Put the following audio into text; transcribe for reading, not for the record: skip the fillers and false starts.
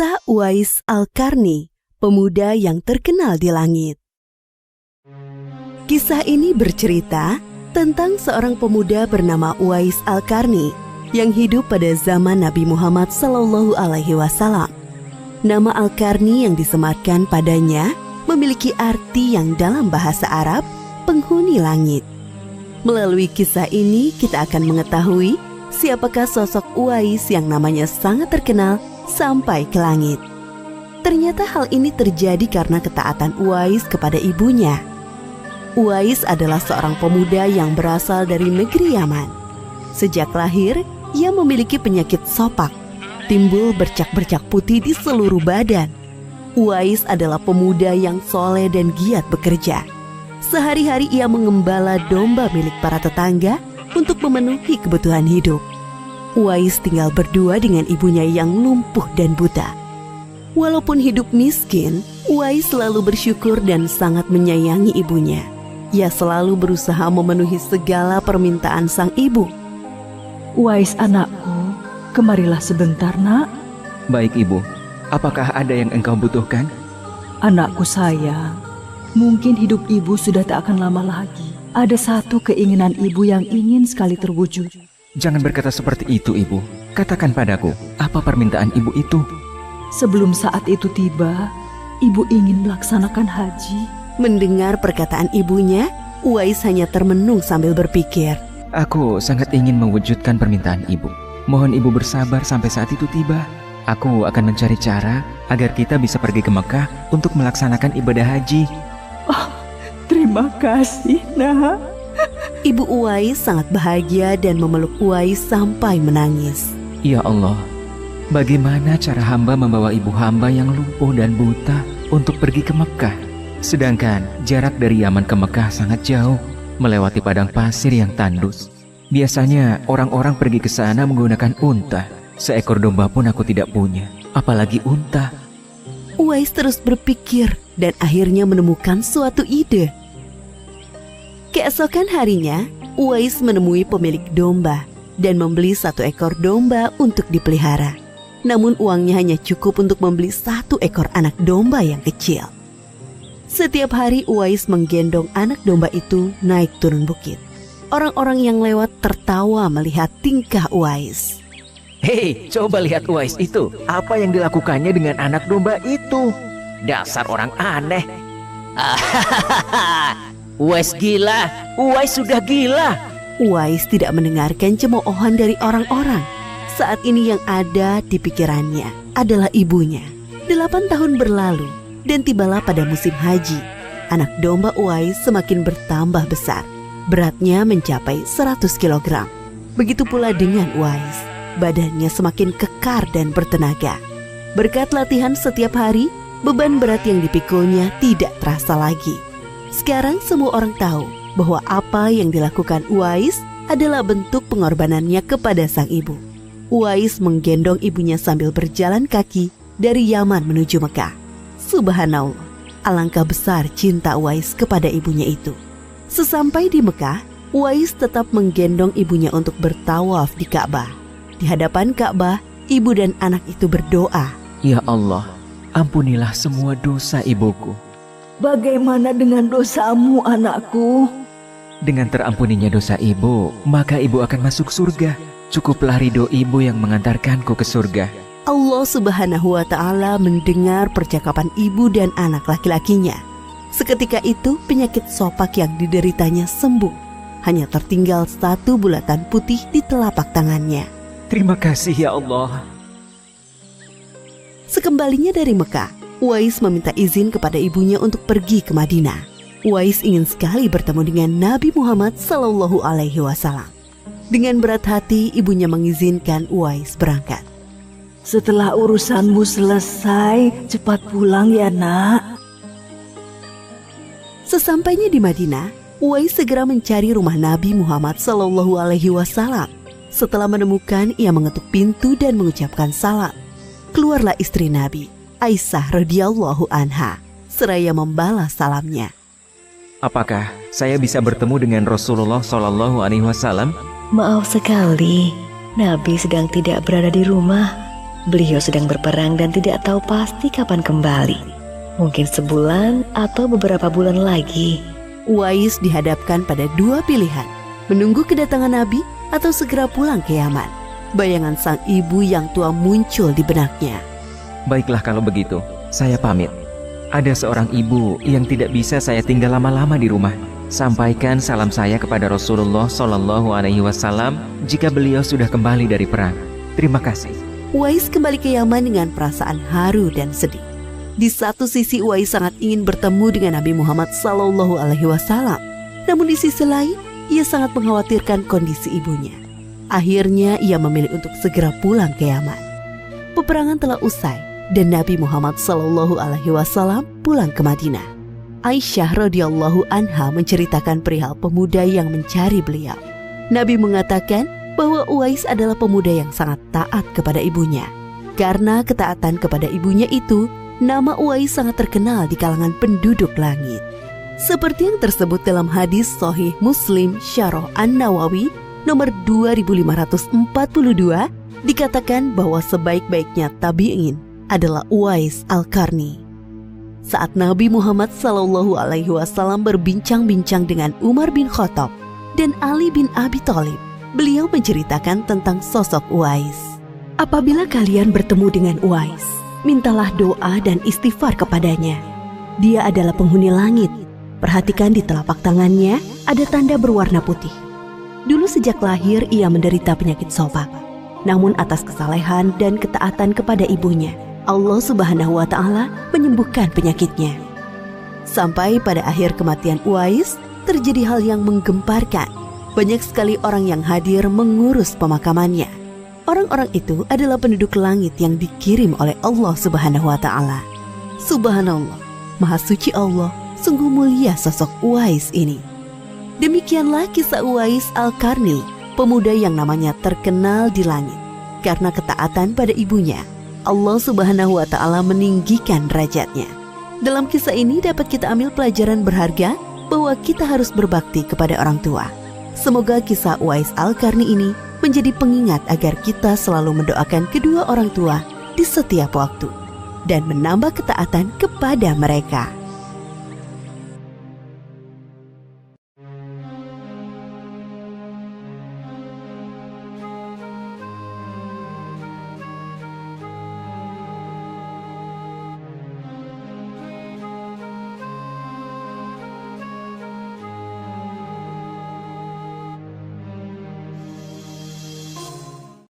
Kisah Uwais Al-Qarni, pemuda yang terkenal di langit. Kisah ini bercerita tentang seorang pemuda bernama Uwais Al-Qarni yang hidup pada zaman Nabi Muhammad SAW. Nama Al-Qarni yang disematkan padanya memiliki arti yang dalam bahasa Arab, penghuni langit. Melalui kisah ini kita akan mengetahui siapakah sosok Uwais yang namanya sangat terkenal sampai ke langit. Ternyata hal ini terjadi karena ketaatan Uwais kepada ibunya. Uwais adalah seorang pemuda yang berasal dari negeri Yaman. Sejak lahir, ia memiliki penyakit sopak, timbul bercak-bercak putih di seluruh badan. Uwais adalah pemuda yang soleh dan giat bekerja. Sehari-hari ia mengembala domba milik para tetangga untuk memenuhi kebutuhan hidup. Uwais tinggal berdua dengan ibunya yang lumpuh dan buta. Walaupun hidup miskin, Uwais selalu bersyukur dan sangat menyayangi ibunya. Ia selalu berusaha memenuhi segala permintaan sang ibu. Uwais anakku, kemarilah sebentar nak. Baik ibu, apakah ada yang engkau butuhkan? Anakku sayang, mungkin hidup ibu sudah tak akan lama lagi. Ada satu keinginan ibu yang ingin sekali terwujud. Jangan berkata seperti itu ibu. Katakan padaku, apa permintaan ibu itu? Sebelum saat itu tiba, ibu ingin melaksanakan haji. Mendengar perkataan ibunya, Uwais hanya termenung sambil berpikir. Aku sangat ingin mewujudkan permintaan ibu. Mohon ibu bersabar sampai saat itu tiba. Aku akan mencari cara agar kita bisa pergi ke Mekah untuk melaksanakan ibadah haji. Oh, terima kasih nak. Ibu Uwais sangat bahagia dan memeluk Uwais sampai menangis. Ya Allah, bagaimana cara hamba membawa ibu hamba yang lumpuh dan buta untuk pergi ke Mekah? Sedangkan jarak dari Yaman ke Mekah sangat jauh, melewati padang pasir yang tandus. Biasanya orang-orang pergi ke sana menggunakan unta. Seekor domba pun aku tidak punya, apalagi unta. Uwais terus berpikir dan akhirnya menemukan suatu ide. Keesokan harinya, Uwais menemui pemilik domba dan membeli 1 ekor domba untuk dipelihara. Namun uangnya hanya cukup untuk membeli 1 ekor anak domba yang kecil. Setiap hari Uwais menggendong anak domba itu naik turun bukit. Orang-orang yang lewat tertawa melihat tingkah Uwais. Hei, coba lihat Uwais itu. Apa yang dilakukannya dengan anak domba itu? Dasar orang aneh. Uwais gila, Uwais sudah gila. Uwais tidak mendengarkan cemoohan dari orang-orang. Saat ini yang ada di pikirannya adalah ibunya. 8 tahun berlalu dan tibalah pada musim haji. Anak domba Uwais semakin bertambah besar. Beratnya mencapai 100 kg. Begitu pula dengan Uwais. Badannya semakin kekar dan bertenaga. Berkat latihan setiap hari, beban berat yang dipikulnya tidak terasa lagi. Sekarang semua orang tahu bahwa apa yang dilakukan Uwais adalah bentuk pengorbanannya kepada sang ibu. Uwais menggendong ibunya sambil berjalan kaki dari Yaman menuju Mekah. Subhanallah, alangkah besar cinta Uwais kepada ibunya itu. Sesampai di Mekah, Uwais tetap menggendong ibunya untuk bertawaf di Ka'bah. Di hadapan Ka'bah, ibu dan anak itu berdoa. Ya Allah, ampunilah semua dosa ibuku. Bagaimana dengan dosamu anakku? Dengan terampuninya dosa ibu, maka ibu akan masuk surga. Cukuplah ridho ibu yang mengantarkanku ke surga. Allah Subhanahu wa Ta'ala mendengar percakapan ibu dan anak laki-lakinya. Seketika itu penyakit sopak yang dideritanya sembuh. Hanya tertinggal 1 bulatan putih di telapak tangannya. Terima kasih ya Allah. Sekembalinya dari Mekah, Uwais meminta izin kepada ibunya untuk pergi ke Madinah. Uwais ingin sekali bertemu dengan Nabi Muhammad SAW. Dengan berat hati, ibunya mengizinkan Uwais berangkat. Setelah urusanmu selesai, cepat pulang ya nak. Sesampainya di Madinah, Uwais segera mencari rumah Nabi Muhammad SAW. Setelah menemukan, ia mengetuk pintu dan mengucapkan salam. Keluarlah istri Nabi, Aisyah radhiyallahu anha, seraya membalas salamnya. Apakah saya bisa bertemu dengan Rasulullah SAW? Maaf sekali, Nabi sedang tidak berada di rumah. Beliau sedang berperang dan tidak tahu pasti kapan kembali. Mungkin sebulan atau beberapa bulan lagi. Uwais dihadapkan pada dua pilihan, menunggu kedatangan Nabi atau segera pulang ke Yaman. Bayangan sang ibu yang tua muncul di benaknya. Baiklah kalau begitu, saya pamit. Ada seorang ibu yang tidak bisa saya tinggal lama-lama di rumah. Sampaikan salam saya kepada Rasulullah SAW jika beliau sudah kembali dari perang. Terima kasih. Uwais kembali ke Yaman dengan perasaan haru dan sedih. Di satu sisi Uwais sangat ingin bertemu dengan Nabi Muhammad SAW. Namun di sisi lain, ia sangat mengkhawatirkan kondisi ibunya. Akhirnya ia memilih untuk segera pulang ke Yaman. Peperangan telah usai dan Nabi Muhammad SAW pulang ke Madinah. Aisyah radhiyallahu anha menceritakan perihal pemuda yang mencari beliau. Nabi mengatakan bahwa Uwais adalah pemuda yang sangat taat kepada ibunya. Karena ketaatan kepada ibunya itu, nama Uwais sangat terkenal di kalangan penduduk langit. Seperti yang tersebut dalam hadis Sahih Muslim Syarah An-Nawawi nomor 2542, dikatakan bahwa sebaik-baiknya tabi'in adalah Uwais Al-Qarni. Saat Nabi Muhammad SAW berbincang-bincang dengan Umar bin Khattab dan Ali bin Abi Thalib, beliau menceritakan tentang sosok Uwais. Apabila kalian bertemu dengan Uwais, mintalah doa dan istighfar kepadanya. Dia adalah penghuni langit. Perhatikan di telapak tangannya ada tanda berwarna putih. Dulu sejak lahir ia menderita penyakit sobak. Namun atas kesalehan dan ketaatan kepada ibunya, Allah Subhanahu wa Ta'ala menyembuhkan penyakitnya. Sampai pada akhir kematian Uwais, terjadi hal yang menggemparkan. Banyak sekali orang yang hadir mengurus pemakamannya. Orang-orang itu adalah penduduk langit yang dikirim oleh Allah Subhanahu wa Ta'ala. Subhanallah, Maha Suci Allah, sungguh mulia sosok Uwais ini. Demikianlah kisah Uwais Al-Qarni, pemuda yang namanya terkenal di langit. Karena ketaatan pada ibunya, Allah Subhanahu wa Ta'ala meninggikan derajatnya. Dalam kisah ini dapat kita ambil pelajaran berharga bahwa kita harus berbakti kepada orang tua. Semoga kisah Uwais Al-Qarni ini menjadi pengingat agar kita selalu mendoakan kedua orang tua di setiap waktu dan menambah ketaatan kepada mereka.